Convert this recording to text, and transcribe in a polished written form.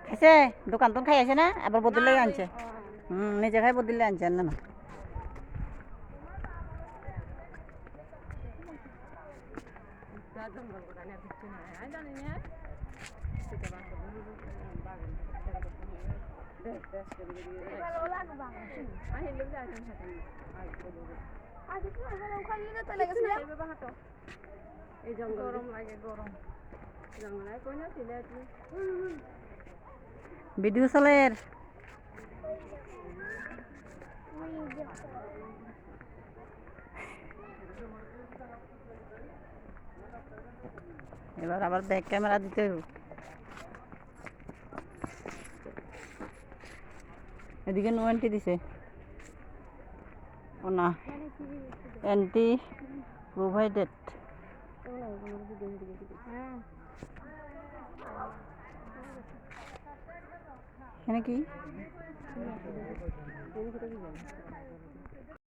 খাইছে দোকান তো খাই আছে না আবার বদলে আনছে নিজে খাই বদলে আনছে না না ভিডিও চলের এবার আবার ব্যাক ক্যামেরা দিতে হবে এদিকে নো এন্ট্রি দিছে ও না এন্ট্রি প্রোভাইডেড এখানে কি